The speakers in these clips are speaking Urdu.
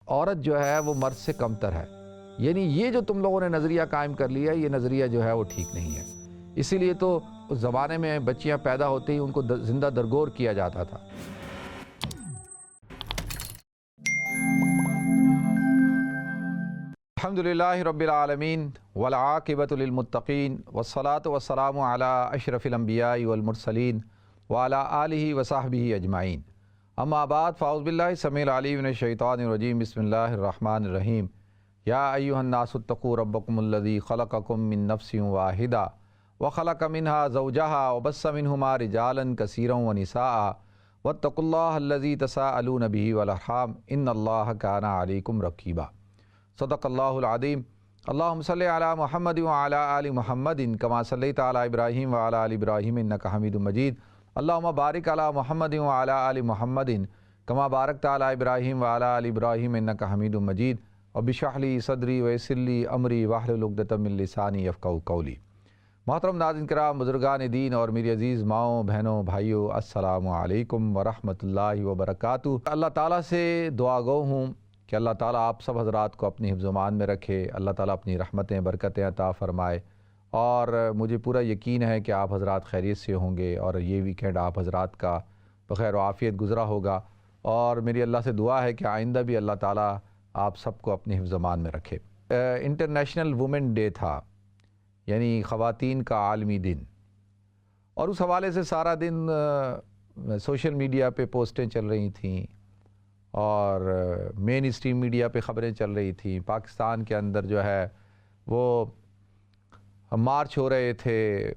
عورت جو ہے وہ مرد سے کمتر ہے. یعنی یہ جو تم لوگوں نے نظریہ قائم کر لیا، یہ نظریہ جو ہے وہ ٹھیک نہیں ہے. اسی لیے تو اس زمانے میں بچیاں پیدا ہوتے ہی ان کو زندہ درگور کیا جاتا تھا. الحمدللہ رب العالمین والعاقبۃ للمتقین والصلاة والسلام علی اشرف الانبیاء والمرسلین وعلی آلہ وصحبہ اجمعین. اما بعد فاعوذ باللہ السمیع العلیم من الشیطان الرجیم. بسم اللہ الرحمن الرحیم. یا ایھا الناس اتقوا ربکم الذی خلقکم من نفس واحدہ وخلق منها زوجہا وبث منہما رجالا کثیرا ونساء واتقوا اللہ الذی تساءلون بہ والارحام ان اللہ کان علیکم رقیبا. صدق اللہ العظیم. اللہم صلی علی محمد وعلی آل محمد کما صلیت علی ابراہیم وعلی آل ابراہیم انک حمید مجید. اللہم بارک علی محمد وعلی آل محمد کما بارکت علی ابراہیم وعلی آل ابراہیم انک حمید مجید. رب اشرح لی صدری ویسر لی امری واحلل عقدۃ من لسانی یفقہوا قولی. محترم ناظرین کرام، بزرگان دین اور میری عزیز ماؤں بہنوں بھائیوں، السلام علیکم ورحمۃ اللہ وبرکاتہ. اللہ تعالیٰ سے دعا گو ہوں کہ اللہ تعالیٰ آپ سب حضرات کو اپنی حفظ و امان میں رکھے. اللہ تعالیٰ اپنی رحمتیں برکتیں عطا فرمائے. اور مجھے پورا یقین ہے کہ آپ حضرات خیریت سے ہوں گے اور یہ ویکینڈ آپ حضرات کا بخیر و عافیت گزرا ہوگا. اور میری اللہ سے دعا ہے کہ آئندہ بھی اللہ تعالیٰ آپ سب کو اپنی حفظ و امان میں رکھے. انٹرنیشنل وومن ڈے تھا، یعنی خواتین کا عالمی دن، اور اس حوالے سے سارا دن سوشل میڈیا پہ پوسٹیں چل رہی تھیں اور مین اسٹریم میڈیا پہ خبریں چل رہی تھیں. پاکستان کے اندر جو ہے وہ مارچ ہو رہے تھے،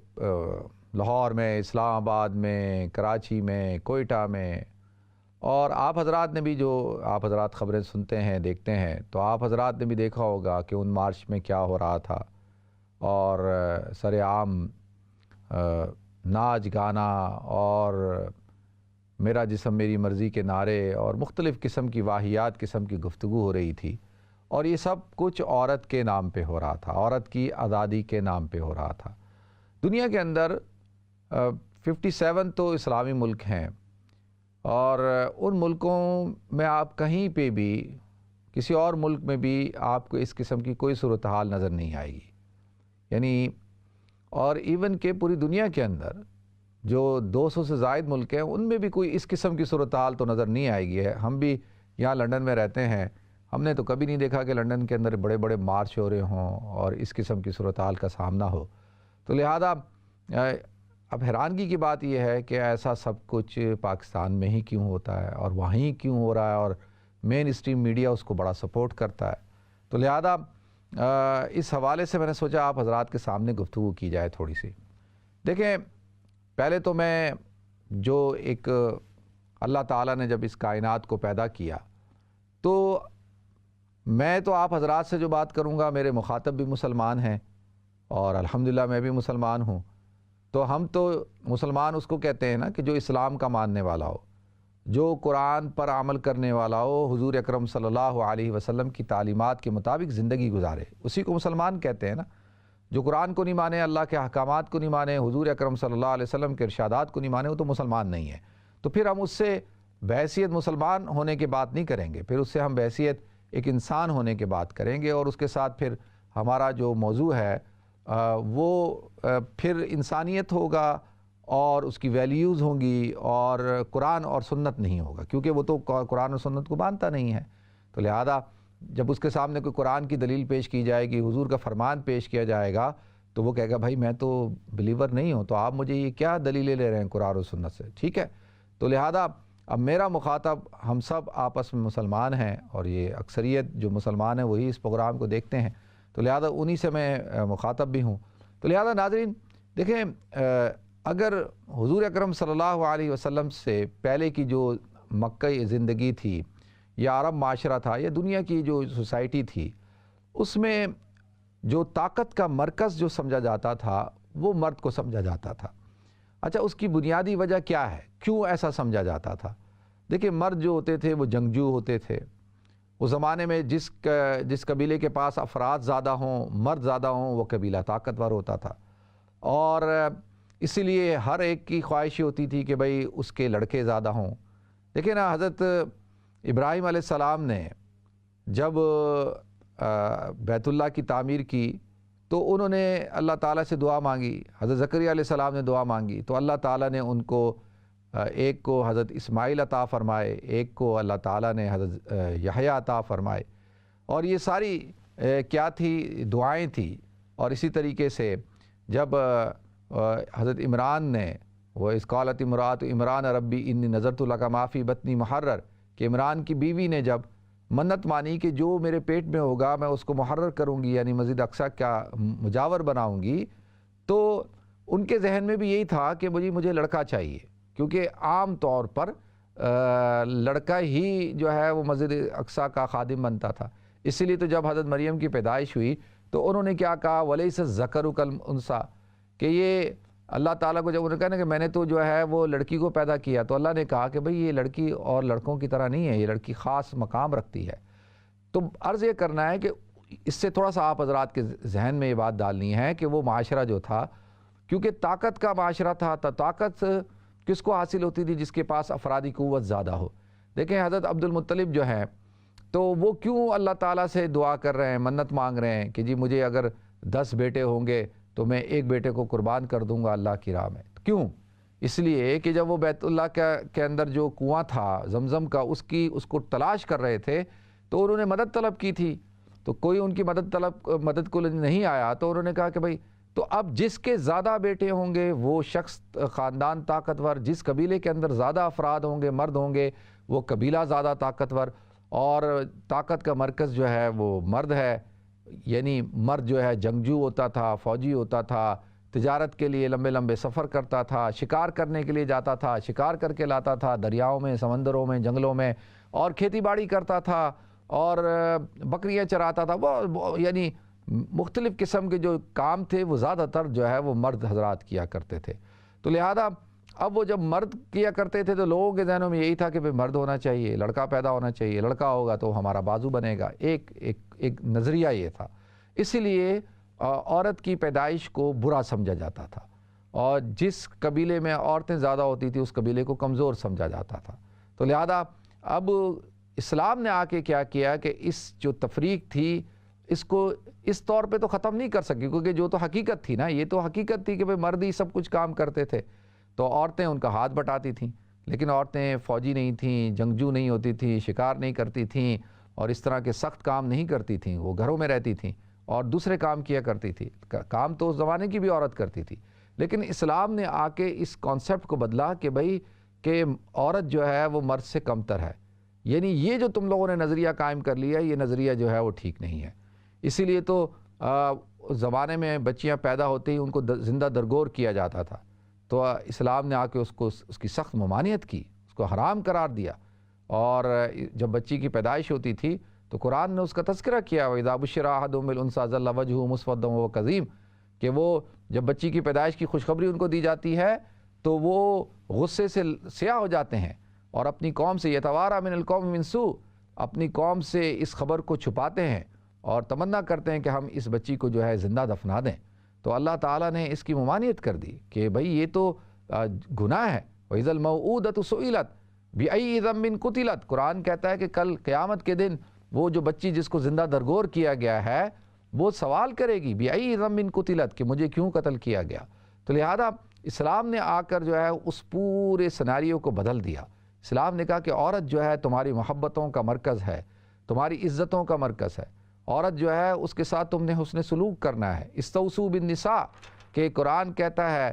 لاہور میں، اسلام آباد میں، کراچی میں، کوئٹہ میں. اور آپ حضرات نے بھی، جو آپ حضرات خبریں سنتے ہیں دیکھتے ہیں، تو آپ حضرات نے بھی دیکھا ہوگا کہ ان مارچ میں کیا ہو رہا تھا. اور سر عام ناچ گانا اور میرا جسم میری مرضی کے نعرے اور مختلف قسم کی واہیات قسم کی گفتگو ہو رہی تھی. اور یہ سب کچھ عورت کے نام پہ ہو رہا تھا، عورت کی آزادی کے نام پہ ہو رہا تھا. دنیا کے اندر 57 تو اسلامی ملک ہیں، اور ان ملکوں میں آپ کہیں پہ بھی، کسی اور ملک میں بھی آپ کو اس قسم کی کوئی صورتحال نظر نہیں آئے گی. یعنی اور ایون کہ پوری دنیا کے اندر جو 200 سے زائد ملک ہیں، ان میں بھی کوئی اس قسم کی صورتحال تو نظر نہیں آئے گی. ہم بھی یہاں لنڈن میں رہتے ہیں، ہم نے تو کبھی نہیں دیکھا کہ لنڈن کے اندر بڑے بڑے مارچ ہو رہے ہوں اور اس قسم کی صورتحال کا سامنا ہو. تو لہذا اب حیرانگی کی بات یہ ہے کہ ایسا سب کچھ پاکستان میں ہی کیوں ہوتا ہے اور وہیں کیوں ہو رہا ہے، اور مین اسٹریم میڈیا اس کو بڑا سپورٹ کرتا ہے. تو لہذا اس حوالے سے میں نے سوچا آپ حضرات کے سامنے گفتگو کی جائے تھوڑی سی. دیکھیں، پہلے تو میں جو ایک اللہ تعالیٰ نے جب اس کائنات کو پیدا کیا، تو میں تو آپ حضرات سے جو بات کروں گا، میرے مخاطب بھی مسلمان ہیں اور الحمدللہ میں بھی مسلمان ہوں. تو ہم تو مسلمان اس کو کہتے ہیں نا کہ جو اسلام کا ماننے والا ہو، جو قرآن پر عمل کرنے والا ہو، حضور اکرم صلی اللہ علیہ وسلم کی تعلیمات کے مطابق زندگی گزارے، اسی کو مسلمان کہتے ہیں نا. جو قرآن کو نہیں مانے، اللہ کے احکامات کو نہیں مانے، حضور اکرم صلی اللہ علیہ وسلم کے ارشادات کو نہیں مانے، وہ تو مسلمان نہیں ہے. تو پھر ہم اس سے بحیثیت مسلمان ہونے کی بات نہیں کریں گے، پھر اس سے ہم بحیثیت ایک انسان ہونے کی بات کریں گے. اور اس کے ساتھ پھر ہمارا جو موضوع ہے وہ پھر انسانیت ہوگا اور اس کی ویلیوز ہوں گی، اور قرآن اور سنت نہیں ہوگا، کیونکہ وہ تو قرآن اور سنت کو مانتا نہیں ہے. تو لہذا جب اس کے سامنے کوئی قرآن کی دلیل پیش کی جائے گی، حضور کا فرمان پیش کیا جائے گا، تو وہ کہے گا بھائی میں تو بلیور نہیں ہوں، تو آپ مجھے یہ کیا دلیلیں لے رہے ہیں قرآن اور سنت سے. ٹھیک ہے. تو لہذا اب میرا مخاطب، ہم سب آپس میں مسلمان ہیں، اور یہ اکثریت جو مسلمان ہیں وہی اس پروگرام کو دیکھتے ہیں، تو لہذا انہی سے میں مخاطب بھی ہوں. تو لہذا ناظرین دیکھیں، اگر حضور اکرم صلی اللہ علیہ وسلم سے پہلے کی جو مکئی زندگی تھی، یا عرب معاشرہ تھا، یا دنیا کی جو سوسائٹی تھی، اس میں جو طاقت کا مرکز جو سمجھا جاتا تھا وہ مرد کو سمجھا جاتا تھا. اچھا، اس کی بنیادی وجہ کیا ہے؟ کیوں ایسا سمجھا جاتا تھا؟ دیکھیں، مرد جو ہوتے تھے وہ جنگجو ہوتے تھے. اس زمانے میں جس قبیلے کے پاس افراد زیادہ ہوں، مرد زیادہ ہوں، وہ قبیلہ طاقتور ہوتا تھا. اور اسی لیے ہر ایک کی خواہش ہوتی تھی کہ بھئی اس کے لڑکے زیادہ ہوں. دیکھیں نا، حضرت ابراہیم علیہ السلام نے جب بیت اللہ کی تعمیر کی تو انہوں نے اللہ تعالیٰ سے دعا مانگی، حضرت زکریا علیہ السلام نے دعا مانگی تو اللہ تعالیٰ نے ان کو ایک کو حضرت اسماعیل عطا فرمائے، ایک کو اللہ تعالیٰ نے حضرت یحییٰ عطا فرمائے، اور یہ ساری کیا تھی؟ دعائیں تھیں۔ اور اسی طریقے سے جب حضرت عمران نے وہ اذ قالت امرأۃ عمران ربی انی نذرت لک ما فی بطنی محرر، کہ عمران کی بیوی نے جب منت مانی کہ جو میرے پیٹ میں ہوگا میں اس کو محرر کروں گی، یعنی مسجد اقصیٰ کا مجاور بناؤں گی، تو ان کے ذہن میں بھی یہی تھا کہ مجھے لڑکا چاہیے، کیونکہ عام طور پر لڑکا ہی جو ہے وہ مسجد اقصیٰ کا خادم بنتا تھا۔ اسی لیے تو جب حضرت مریم کی پیدائش ہوئی تو انہوں نے کیا کہا؟ وَلَيْسَ الذَّكَرُ كَالْأُنثىٰ، کہ یہ اللہ تعالیٰ کو جب انہوں نے کہا نا کہ میں نے تو جو ہے وہ لڑکی کو پیدا کیا، تو اللہ نے کہا کہ بھئی یہ لڑکی اور لڑکوں کی طرح نہیں ہے، یہ لڑکی خاص مقام رکھتی ہے۔ تو عرض یہ کرنا ہے کہ اس سے تھوڑا سا آپ حضرات کے ذہن میں یہ بات ڈالنی ہے کہ وہ معاشرہ جو تھا، کیونکہ طاقت کا معاشرہ تھا، تو طاقت کس کو حاصل ہوتی تھی؟ جس کے پاس افرادی قوت زیادہ ہو۔ دیکھیں حضرت عبد المطلب جو ہیں تو وہ کیوں اللہ تعالیٰ سے دعا کر رہے ہیں، منت مانگ رہے ہیں کہ جی مجھے اگر 10 بیٹے ہوں گے تو میں ایک بیٹے کو قربان کر دوں گا اللہ کی راہ میں۔ کیوں؟ اس لیے کہ جب وہ بیت اللہ کے اندر جو کنواں تھا زمزم کا، اس کو تلاش کر رہے تھے تو انہوں نے مدد طلب کی تھی، تو کوئی ان کی مدد کو نہیں آیا، تو انہوں نے کہا کہ بھائی تو اب جس کے زیادہ بیٹے ہوں گے وہ شخص خاندان طاقتور، جس قبیلے کے اندر زیادہ افراد ہوں گے، مرد ہوں گے، وہ قبیلہ زیادہ طاقتور، اور طاقت کا مرکز جو ہے وہ مرد ہے، یعنی مرد جو ہے جنگجو ہوتا تھا، فوجی ہوتا تھا، تجارت کے لیے لمبے لمبے سفر کرتا تھا، شکار کرنے کے لیے جاتا تھا، شکار کر کے لاتا تھا دریاؤں میں، سمندروں میں، جنگلوں میں، اور کھیتی باڑی کرتا تھا اور بکریاں چراتا تھا، وہ یعنی مختلف قسم کے جو کام تھے وہ زیادہ تر جو ہے وہ مرد حضرات کیا کرتے تھے۔ تو لہذا اب وہ جب مرد کیا کرتے تھے تو لوگوں کے ذہنوں میں یہی تھا کہ مرد ہونا چاہیے، لڑکا پیدا ہونا چاہیے، لڑکا ہوگا تو ہمارا بازو بنے گا، ایک نظریہ یہ تھا۔ اسی لیے عورت کی پیدائش کو برا سمجھا جاتا تھا، اور جس قبیلے میں عورتیں زیادہ ہوتی تھی اس قبیلے کو کمزور سمجھا جاتا تھا۔ تو لہذا اب اسلام نے آ کے کیا کیا کہ اس جو تفریق تھی اس کو اس طور پہ تو ختم نہیں کر سکی، کیونکہ جو تو حقیقت تھی نا، یہ تو حقیقت تھی کہ مرد ہی سب کچھ کام کرتے تھے، تو عورتیں ان کا ہاتھ بٹاتی تھیں، لیکن عورتیں فوجی نہیں تھیں، جنگجو نہیں ہوتی تھیں، شکار نہیں کرتی تھیں، اور اس طرح کے سخت کام نہیں کرتی تھیں، وہ گھروں میں رہتی تھیں اور دوسرے کام کیا کرتی تھی۔ کام تو اس زمانے کی بھی عورت کرتی تھی، لیکن اسلام نے آ کے اس کانسیپٹ کو بدلا کہ بھئی کہ عورت جو ہے وہ مرد سے کمتر ہے، یعنی یہ جو تم لوگوں نے نظریہ قائم کر لیا یہ نظریہ جو ہے وہ ٹھیک نہیں ہے۔ اسی لیے تو زمانے میں بچیاں پیدا ہوتے ہی ان کو زندہ درگور کیا جاتا تھا، تو اسلام نے آ کے اس کی سخت ممانعت کی، اس کو حرام قرار دیا، اور جب بچی کی پیدائش ہوتی تھی تو قرآن نے اس کا تذکرہ کیا، وَإِذَا بُشِّرَ أَحَدُهُم بِالْأُنثىٰ ظَلَّ وَجْهُهُ مُسْوَدًّا وَهُوَ كَظِيمٌ، کہ وہ جب بچی کی پیدائش کی خوشخبری ان کو دی جاتی ہے تو وہ غصے سے سیاہ ہو جاتے ہیں اور اپنی قوم سے يَتَوَارَىٰ مِنَ الْقَوْمِ مِنْ سُوءٍ، اپنی قوم سے اس خبر کو چھپاتے ہیں اور تمنا کرتے ہیں کہ ہم اس بچی کو جو ہے زندہ دفنا دیں۔ تو اللہ تعالیٰ نے اس کی ممانعت کر دی کہ بھئی یہ تو گناہ ہے۔ وَإِذَا الْمَوْءُودَةُ سُئِلَتْ بِأَيِّ ذَنبٍ قُتِلَتْ، قرآن کہتا ہے کہ کل قیامت کے دن وہ جو بچی جس کو زندہ درگور کیا گیا ہے وہ سوال کرے گی بِأَيِّ ذَنبٍ قُتِلَتْ، کہ مجھے کیوں قتل کیا گیا۔ تو لہذا اسلام نے آ کر جو ہے اس پورے سیناریو کو بدل دیا۔ اسلام نے کہا کہ عورت جو ہے تمہاری محبتوں کا مرکز ہے، تمہاری عزتوں کا مرکز ہے، عورت جو ہے اس کے ساتھ تم نے حسن سلوک کرنا ہے۔ استوصوا بالنساء، کہ قرآن کہتا ہے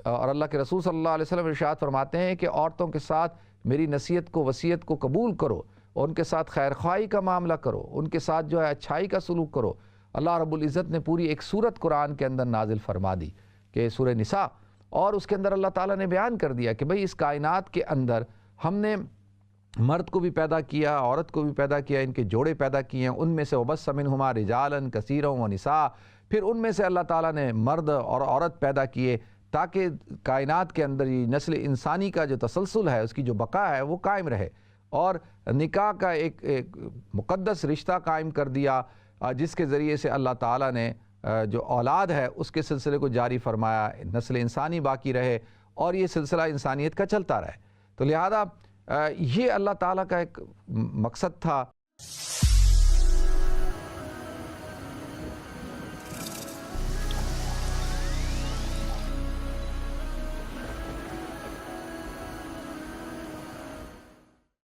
اور اللہ کے رسول صلی اللہ علیہ وسلم ارشاد فرماتے ہیں کہ عورتوں کے ساتھ میری نصیحت کو، وصیت کو قبول کرو، اور ان کے ساتھ خیر خواہی کا معاملہ کرو، ان کے ساتھ جو ہے اچھائی کا سلوک کرو۔ اللہ رب العزت نے پوری ایک سورت قرآن کے اندر نازل فرما دی کہ سورہ نساء، اور اس کے اندر اللہ تعالیٰ نے بیان کر دیا کہ بھئی اس کائنات کے اندر ہم نے مرد کو بھی پیدا کیا، عورت کو بھی پیدا کیا، ان کے جوڑے پیدا کیے ہیں، ان میں سے وَبَثَّ مِنْهُمَا رِجَالًا كَثِيرًا وَنِسَاءً، پھر ان میں سے اللہ تعالیٰ نے مرد اور عورت پیدا کیے تاکہ کائنات کے اندر یہ نسل انسانی کا جو تسلسل ہے، اس کی جو بقا ہے وہ قائم رہے، اور نکاح کا ایک مقدس رشتہ قائم کر دیا جس کے ذریعے سے اللہ تعالیٰ نے جو اولاد ہے اس کے سلسلے کو جاری فرمایا، نسل انسانی باقی رہے اور یہ سلسلہ انسانیت کا چلتا رہے۔ تو لہذا یہ اللہ تعالیٰ کا ایک مقصد تھا۔